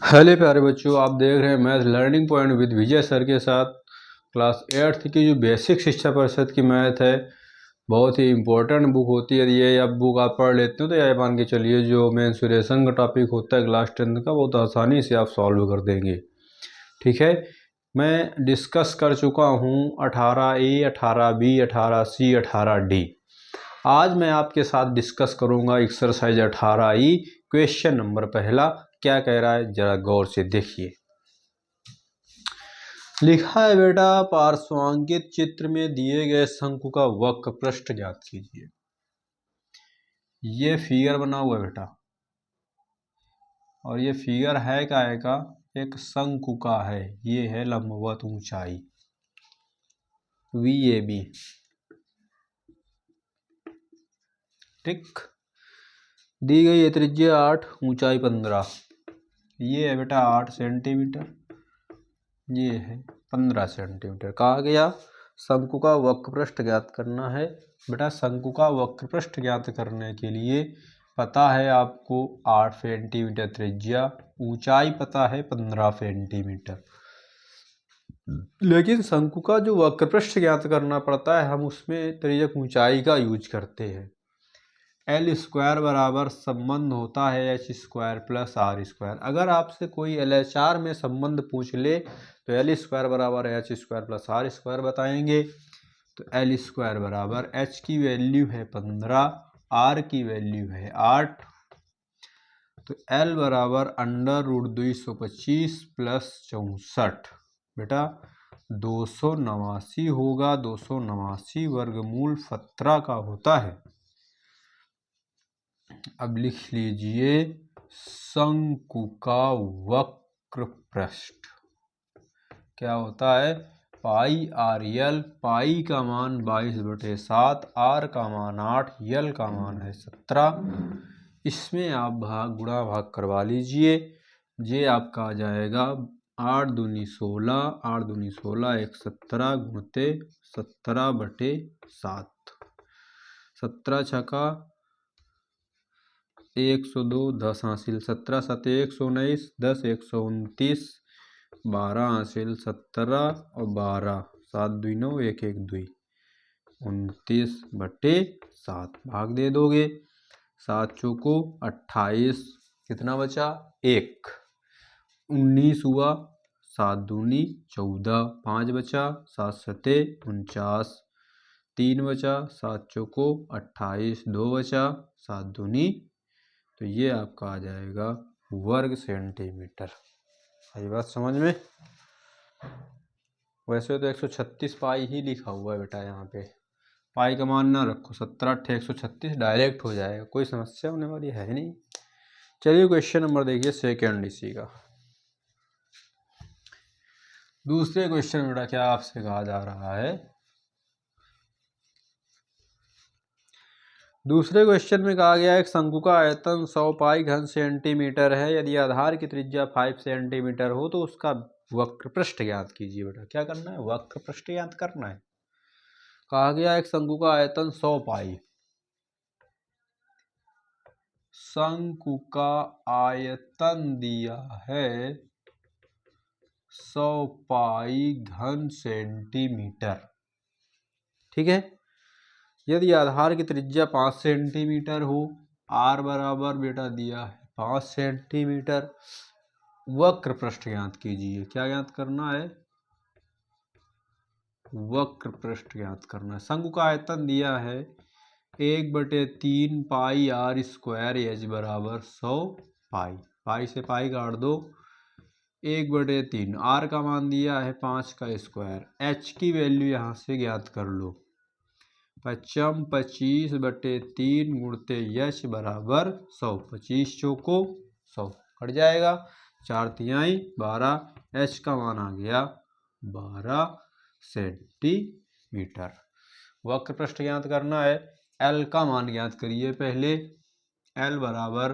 Hello प्यारे बच्चों, आप देख रहे हैं math learning point with Vijay sir के साथ। क्लास 8th की जो बेसिक शिक्षा परिषद की मैथ है, बहुत ही इम्पोर्टेंट बुक होती है। ये अब बुक आप पढ़ लेते हो तो यह मान के चलिए जो मेंसुरेशन का टॉपिक होता है क्लास 10th का, बहुत आसानी से आप सॉल्व कर देंगे। ठीक है, मैं डिस्कस कर चुका हूँ 18A, 18B, 18C, 18D। आज मैं आपके साथ डिस्कस करूंगा एक्सरसाइज 18E, क्वेश्चन नंबर पहला। क्या कह रहा है जरा गौर से देखिए। लिखा है बेटा, पार्श्वांकित चित्र में दिए गए शंकु का वक्र पृष्ठ ज्ञात कीजिए। ये फिगर बना हुआ है बेटा, और ये फिगर है का एक शंकु का है। ये है लंबवत ऊंचाई VAB। ठीक, दी गई है त्रिज्या 8, ऊंचाई 15। ये है बेटा 8 सेंटीमीटर, ये है 15 सेंटीमीटर। कहा गया शंकु का वक्र पृष्ठ ज्ञात करना है। बेटा शंकु का वक्र पृष्ठ ज्ञात करने के लिए पता है आपको 8 सेंटीमीटर त्रिज्या, ऊंचाई पता है 15 सेंटीमीटर। लेकिन शंकु का जो वक्र पृष्ठ ज्ञात करना पड़ता है, हम उसमें त्रिज्यक ऊंचाई का यूज करते हैं। L स्क्वायर बराबर संबंध होता है H square plus R square. अगर आपसे कोई LHR में संबंध पूछ ले तो L स्क्वायर बराबर H square plus R square बताएंगे। तो L स्क्वायर बराबर H की वैल्यू है 15, R की वैल्यू है 8, तो L बराबर अंडर रूट 225 प्लस 64। बेटा 289 होगा, 289 वर्गमूल 17 का होता है। अब लिख लीजिए शंकु का वक्र पृष्ठ क्या होता है, पाई RL। पाई का मान 22/7, R का मान 8, L का मान है 17। इसमें आप गुणा भाग करवा लीजिए। ये आपका आ जाएगा 8 दूनी 16, 8 दूनी 16, 1 17 गुणते 17/7। 17 छका 102, 10 हासिल 17, 7 119, 10 129, 12 हासिल 17 और 12, 7 2 9, 1 1 2, 29/7 भाग दे दोगे। 7 चौको 28, कितना बचा 1, 19 हुआ, 7 दूनी 14, 5 बचा, 7 सते 49, 3 बचा, 7 चौको 28, 2 बचा, 7 दूनी, तो ये आपका आ जाएगा वर्ग सेंटीमीटर। आई बात समझ में? वैसे तो 136 पाई ही लिखा हुआ है बेटा, यहाँ पे पाई का मान ना रखो, 17 8 136 डायरेक्ट हो जाएगा, कोई समस्या होने वाली है नहीं। चलिए क्वेश्चन नंबर देखिए सेकेंड इसी का। दूसरे क्वेश्चन बेटा क्या आपसे कहा जा रहा है, दूसरे क्वेश्चन में कहा गया एक शंकु का आयतन 100 पाई घन सेंटीमीटर है। यदि आधार की त्रिज्या 5 सेंटीमीटर हो तो उसका वक्र पृष्ठ ज्ञात कीजिए। बेटा क्या करना है, वक्र पृष्ठ ज्ञात करना है। कहा गया एक शंकु का आयतन 100 पाई, शंकु का आयतन दिया है 100 पाई घन सेंटीमीटर। ठीक है, यदि आधार की त्रिज्या 5 सेंटीमीटर हो, R बराबर बेटा दिया है 5 सेंटीमीटर, वक्र पृष्ठ ज्ञात कीजिए। क्या ज्ञात करना है, वक्र पृष्ठ ज्ञात करना है। शंकु का आयतन दिया है 1/3 पाई R स्क्वायर H बराबर 100 पाई। पाई से पाई काट दो, 1/3, R का मान दिया है 5 का स्क्वायर, H की वैल्यू यहाँ से ज्ञात कर लो। 25/3 गुणते H बराबर 100, 25 चौको 100 कट जाएगा, 4 तिहाई 12, H का मान आ गया 12 सेंटीमीटर। वक्र पृष्ठ ज्ञात करना है। L का मान ज्ञात करिए पहले। L बराबर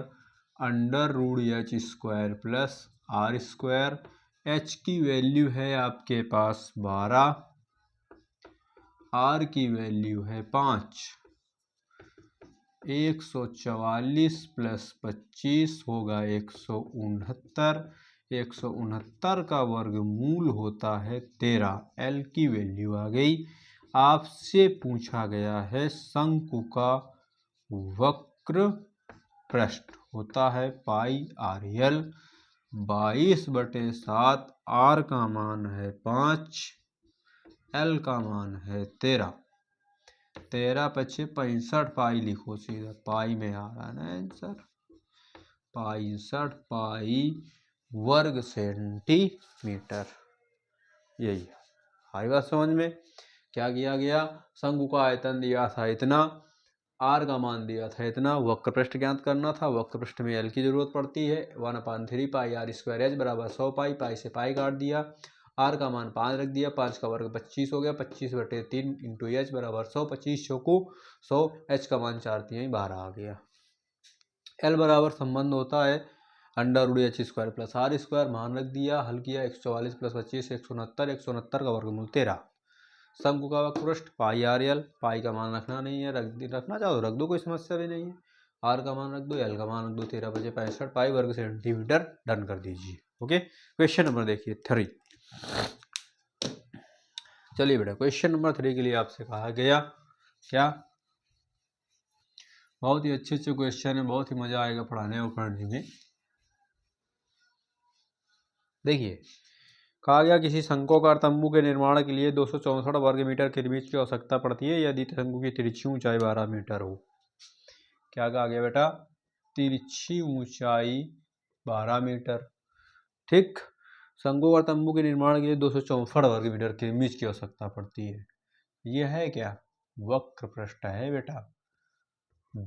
under root H square plus R square. H की वैल्यू है आपके पास 12, R की वैल्यू है 5। 144 प्लस 25 होगा 169, 169 का वर्गमूल होता है 13। एल की वैल्यू आ गई। आपसे पूछा गया है शंकु का वक्र पृष्ठ होता है पाई आर एल। 22/7। आर का मान है 5, एल का मान है 13। 13 पचे 65 पाई लिखो सीधा, पाई में आ रहा है ना आंसर। 65 पाई वर्ग सेंटीमीटर। यही है। आई बात समझ में? क्या किया गया, शंकु का आयतन दिया था इतना, आर का मान दिया था इतना, वक्र पृष्ठ ज्ञात करना था। वक्र पृष्ठ में एल की जरूरत पड़ती है। 1/3 पाई आर स्क्वायर एच बराबर 100 पाई। पाई से पाई काट दिया, आर का मान 5 रख दिया, 5 का वर्ग 25 हो गया। 25/3 इंटू एच बराबर 100। 25 चौको 100, एच का मान 4×3 12 आ गया। एल बराबर संबंध होता है √h² प्लस आर स्क्वायर। मान रख दिया, हल किया। 144 प्लस 25 169। 169 का वर्गमूल 13। शंकु का वक्र पृष्ठ पाई आर एल। पाई का मान रखना नहीं है, रखना चाहो तो रख दो, कोई समस्या भी नहीं है। आर का मान रख दो, एल का मान रख दो। 13 बजे 65 पाई वर्ग सेंटीमीटर। डन कर दीजिए। ओके, क्वेश्चन नंबर देखिए 3। चलिए बेटा, क्वेश्चन नंबर 3 के लिए आपसे कहा गया क्या, बहुत ही अच्छे क्वेश्चन है, बहुत ही मजा आएगा पढ़ाने और पढ़ने में। देखिए, कहा गया किसी शंक्वाकार तंबू के निर्माण के लिए 264 वर्ग मीटर किरमिच की आवश्यकता पड़ती है यदि तंबू की तिरछी ऊंचाई 12 मीटर हो। क्या कहा गया बेटा, तिरछी ऊंचाई 12 मीटर। ठीक, शंक्वाकार तंबू के निर्माण के लिए 264 वर्ग मीटर किरमिच की आवश्यकता पड़ती है। यह है क्या, वक्र पृष्ठ है बेटा।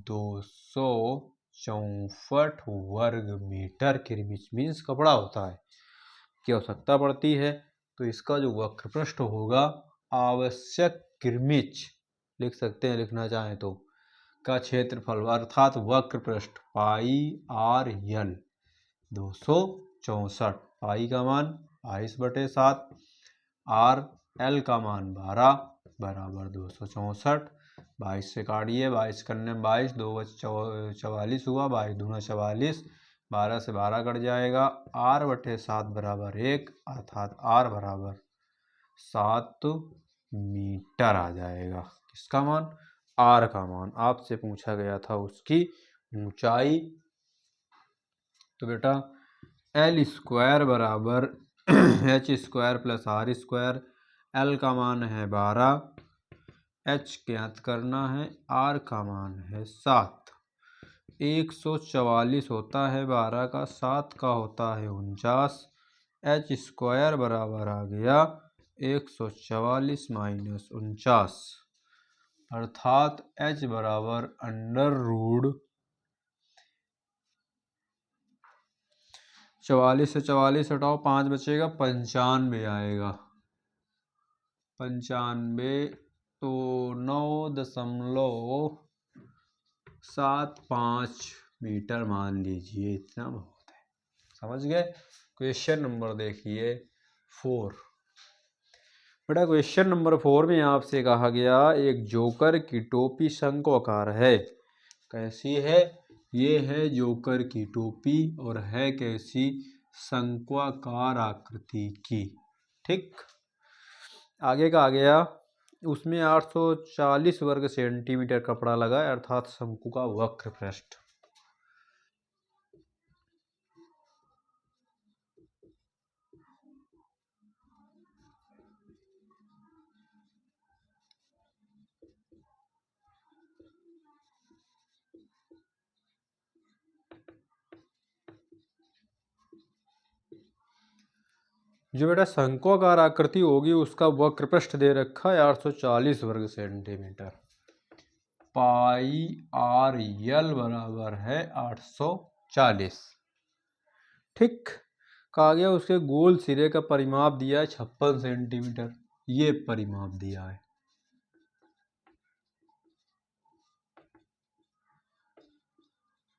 264 वर्ग मीटर किरमिच मीन्स कपड़ा होता है की आवश्यकता पड़ती है। तो इसका जो वक्र पृष्ठ होगा, आवश्यक किरमिच लिख सकते हैं, लिखना चाहें तो, का क्षेत्रफल अर्थात वक्र पृष्ठ पाई आर एल 264। पाई का मान 22/7, आर एल का मान 12 बराबर 264। 22 से काटिए, 22 करने में 22, 2 44 हुआ, 22 दूना 44, 12 से 12 कट जाएगा। r/7 बराबर 1, अर्थात r बराबर 7 मीटर आ जाएगा। किसका मान, r का मान। आपसे पूछा गया था उसकी ऊंचाई। तो बेटा L² बराबर h² plus are square. L का मान है 12, h ज्ञात करना है, r का मान है 7। 144 होता है 12 का, 7 का होता है 49। h² बराबर आ गया 144 माइनस 49, अर्थात h बराबर √। 44 से 44 हटाओ, 5 बचेगा, 95 आएगा। 95 तो 9.75 मीटर मान लीजिए, इतना बहुत है। समझ गए? क्वेश्चन नंबर देखिए 4। बेटा क्वेश्चन नंबर 4 में आपसे कहा गया एक जोकर की टोपी शंक्वाकार है। कैसी है? ये है जोकर की टोपी और है कैसी, शंक्वाकार आकृति की। ठीक, आगे का आ गया, उसमें 840 वर्ग सेंटीमीटर कपड़ा लगा है, अर्थात शंकु का वक्र पृष्ठ। जो बेटा शंक्वाकार आकृति होगी उसका वक्र पृष्ठ दे रखा है 840 वर्ग सेंटीमीटर। पाई आर एल बराबर है 840। ठीक, कहा गया उसके गोल सिरे का परिमाप दिया है 56 सेंटीमीटर। ये परिमाप दिया है।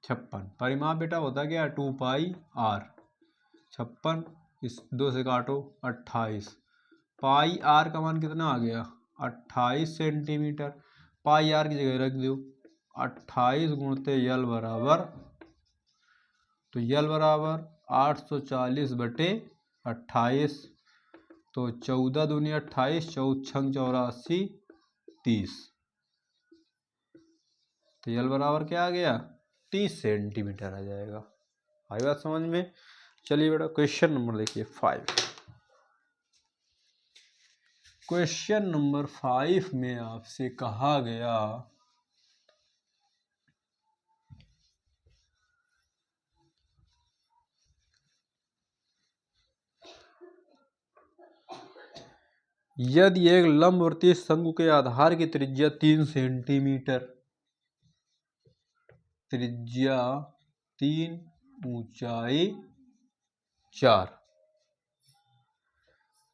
छप्पन परिमाप बेटा होता क्या, 2 पाई आर। 56 इस 2 से काटो 28। पाई आर का मान कितना आ गया, 28 सेंटीमीटर। पाई आर की जगह रख दो 28 गुणते यल बराबर, तो यल बराबर 840/28, तो 14 दूनी 28, 14 84 30, तो यल बराबर क्या आ गया 30 सेंटीमीटर आ जाएगा। आई बात समझ में। चलिए बेटा क्वेश्चन नंबर देखिए 5। क्वेश्चन नंबर 5 में आपसे कहा गया यदि एक लंबवर्तीय शंकु के आधार की त्रिज्या 3 सेंटीमीटर, त्रिज्या 3, ऊंचाई 4,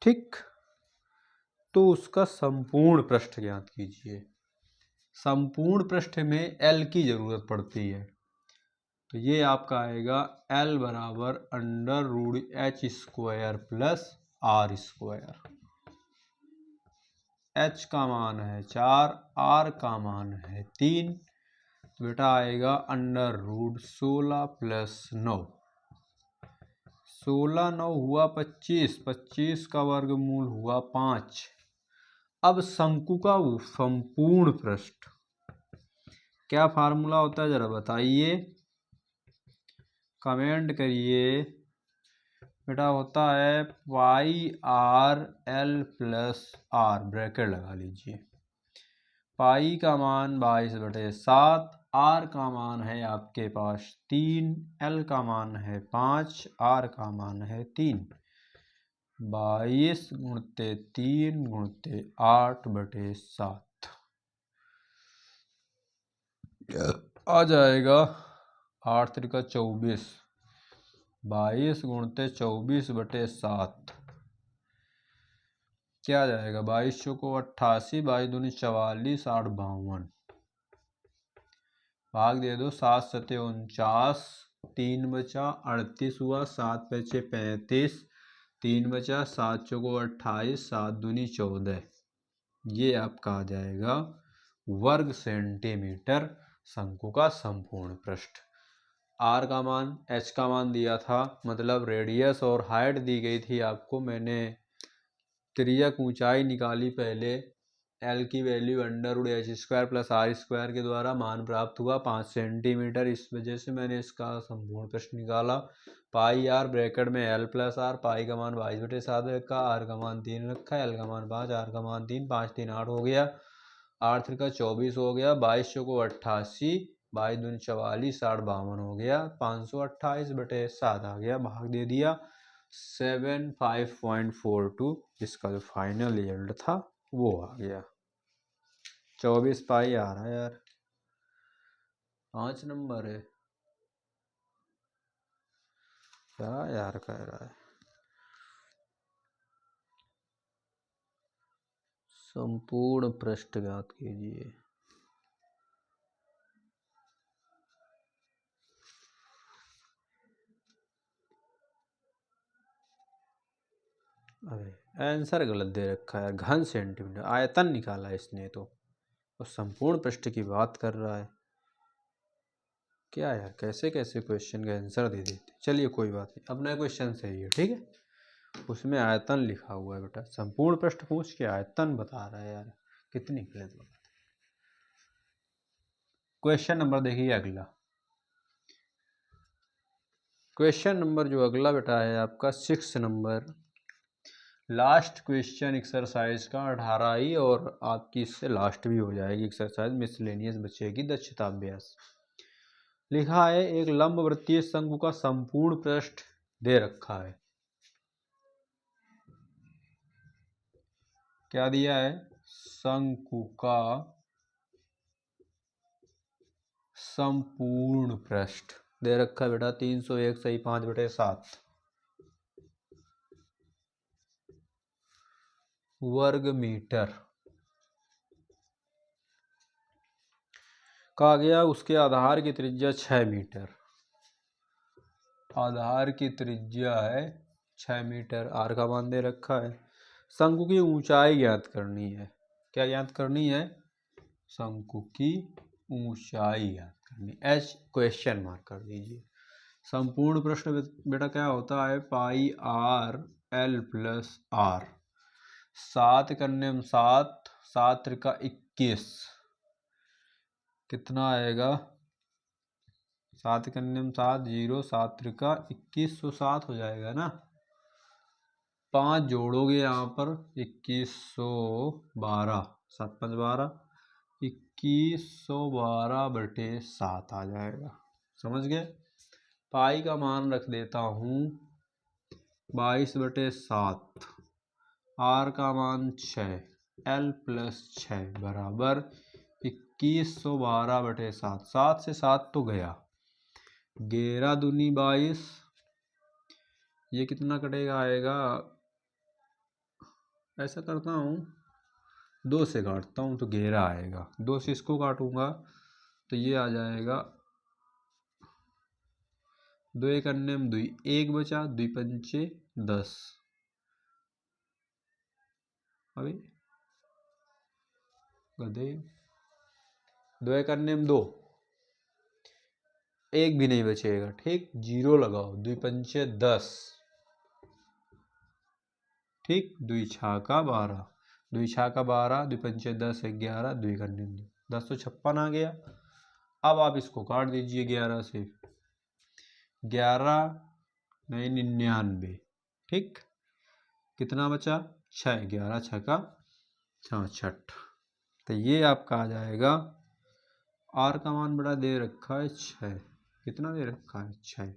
ठीक, तो उसका संपूर्ण पृष्ठ ज्ञात कीजिए। संपूर्ण पृष्ठ में L की जरूरत पड़ती है, तो ये आपका आएगा L बराबर √h² प्लस r²। h का मान है 4, r का मान है 3, तो बेटा आएगा √16 प्लस 9, 16 9 हुआ 25, 25 का वर्गमूल हुआ 5। अब शंकु का संपूर्ण पृष्ठ क्या फार्मूला होता है जरा बताइए, कमेंट करिए बेटा। होता है πr/L प्लस r, ब्रैकेट लगा लीजिए। पाई का मान 22/7, r का मान है आपके पास 3, L का मान है 5, r का मान है 3, 22 × 3 × 8/7 आ जाएगा 8 त्रिका 24, 22 × 24/7 क्या आ जाएगा 22 चौको 88, 22 दूनी 44, 8 52, भाग दे दो 7 7 49, 3 बचा 38 हुआ, 7 5 35, 3 बचा 7 चौको 28, 7 दूनी 14, ये आपका आ जाएगा वर्ग सेंटीमीटर शंकु का संपूर्ण पृष्ठ। r का मान h का मान दिया था, मतलब रेडियस और हाइट दी गई थी आपको। मैंने तिर्यक ऊंचाई निकाली पहले, L की वैल्यू √h² प्लस r² के द्वारा मान प्राप्त हुआ 5 सेंटीमीटर। इस वजह से मैंने इसका संपूर्ण पृष्ठ निकाला। πr ब्रैकेट में L प्लस r, पाई का मान 22/7 रखा, r का मान 3 रखा, L का मान 5, r का मान 3, 5 3 8 हो गया, 8 3 का 24 हो गया, 22 चौको 88, 22 दूनी 44, 8 52 हो गया, 528/7 आ गया, भाग दे दिया 75.42। इसका जो फाइनल रिजल्ट था वो आ गया 24 पाई आ रहा है यार, 5 नंबर है क्या यार कह रहा है। संपूर्ण पृष्ठ ज्ञात कीजिए। अरे आंसर गलत दे रखा है, घन सेंटीमीटर, आयतन निकाला इसने तो, और संपूर्ण पृष्ठ की बात कर रहा है। क्या यार कैसे कैसे क्वेश्चन का आंसर दे देते। चलिए कोई बात नहीं, अपना क्वेश्चन सही है, ठीक है, उसमें आयतन लिखा हुआ है बेटा, संपूर्ण पृष्ठ पूछ के आयतन बता रहा है यार, कितनी गलत बात है। क्वेश्चन नंबर देखिए अगला, क्वेश्चन नंबर जो अगला बेटा है आपका 6 नंबर, लास्ट क्वेश्चन एक्सरसाइज का 18 और आपकी इससे लास्ट भी हो जाएगी एक्सरसाइज, मिसलेनियस बचेगी दक्षता अभ्यास। लिखा है एक लंबवृत्तीय शंकु का संपूर्ण पृष्ठ दे रखा है। क्या दिया है, शंकु का संपूर्ण पृष्ठ दे रखा है बेटा 301/5/7 वर्ग मीटर। कहा गया उसके आधार की त्रिज्या 6 मीटर, आधार की त्रिज्या है 6 मीटर, r का मान दे रखा है। शंकु की ऊंचाई ज्ञात करनी है। क्या ज्ञात करनी है, शंकु की ऊंचाई ज्ञात करनी, h क्वेश्चन मार्क कर दीजिए। संपूर्ण प्रश्न बेटा क्या होता है, पाई आर एल प्लस आर। 7 करने में 7, 7 त्रिका 21, कितना आएगा, 7 करने में 7, 0, 7 त्रिका 2107 हो जाएगा ना। 5 जोड़ोगे यहाँ पर 2112, 7 5 12, 2112/7 आ जाएगा। समझ गए। पाई का मान रख देता हूँ 22/7, आर का मान 6, एल प्लस 6 बराबर 2112/7। 7 से 7 तो गया, 11 दूनी 22, ये कितना कटेगा, आएगा, ऐसा करता हूँ 2 से काटता हूँ तो 11 आएगा, 2 से इसको काटूंगा तो ये आ जाएगा 2 एक अन्य में 2, 1 बचा, 2 पंचे 10, अभी गधे 2 एक अन्य में 2, 1 भी नहीं बचेगा, ठीक, 0 लगाओ, 2 पंचे 10, ठीक, 2 छाका 12, 2 छाका 12, 2 पंचे 10, 11, 2 करने 10 तो 56 आ गया। अब आप इसको काट दीजिए 11 से, 11 नहीं 99, ठीक, कितना बचा, 6, 11 छक्का 66। तो ये आपका आ जाएगा, आर का मान बड़ा दे रखा है 6, कितना दे रखा है 6,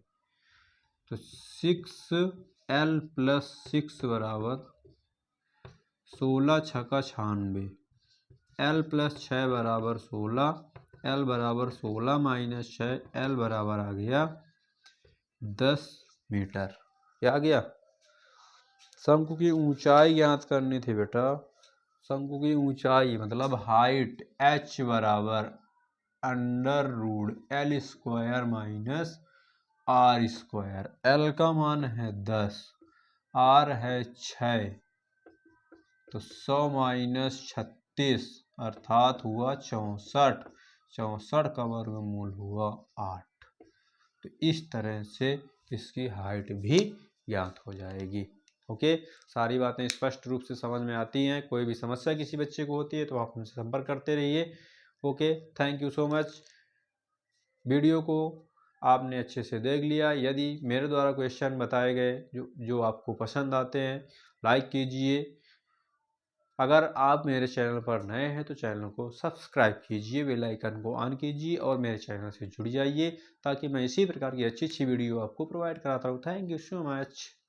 तो 6L प्लस 6 बराबर 16 छक्का 96, L प्लस 6 बराबर 16, L बराबर 16 माइनस 6, L बराबर आ गया 10 मीटर। क्या आ गया, शंकु की ऊंचाई ज्ञात करनी थी बेटा। शंकु की ऊंचाई मतलब हाइट h बराबर √L² माइनस R²। L का मान है 10, R है 6, तो 100 माइनस 36 अर्थात हुआ 64, 64 का वर्गमूल हुआ 8। तो इस तरह से इसकी हाइट भी ज्ञात हो जाएगी। ओके, सारी बातें स्पष्ट रूप से समझ में आती हैं। कोई भी समस्या किसी बच्चे को होती है तो आप हमसे संपर्क करते रहिए। Okay, thank you so much. Video को आपने अच्छे से देख लिया। यदि मेरे द्वारा क्वेश्चन बताए गए जो आपको पसंद आते हैं, लाइक कीजिए। अगर आप मेरे चैनल पर नए हैं तो चैनल को सब्सक्राइब कीजिए, बेल आइकन को ऑन कीजिए और मेरे चैनल से जुड़ जाइए ताकि मैं इसी प्रकार की अच्छी अच्छी वीडियो आपको प्रोवाइड कराता हूँ। Thank you so much.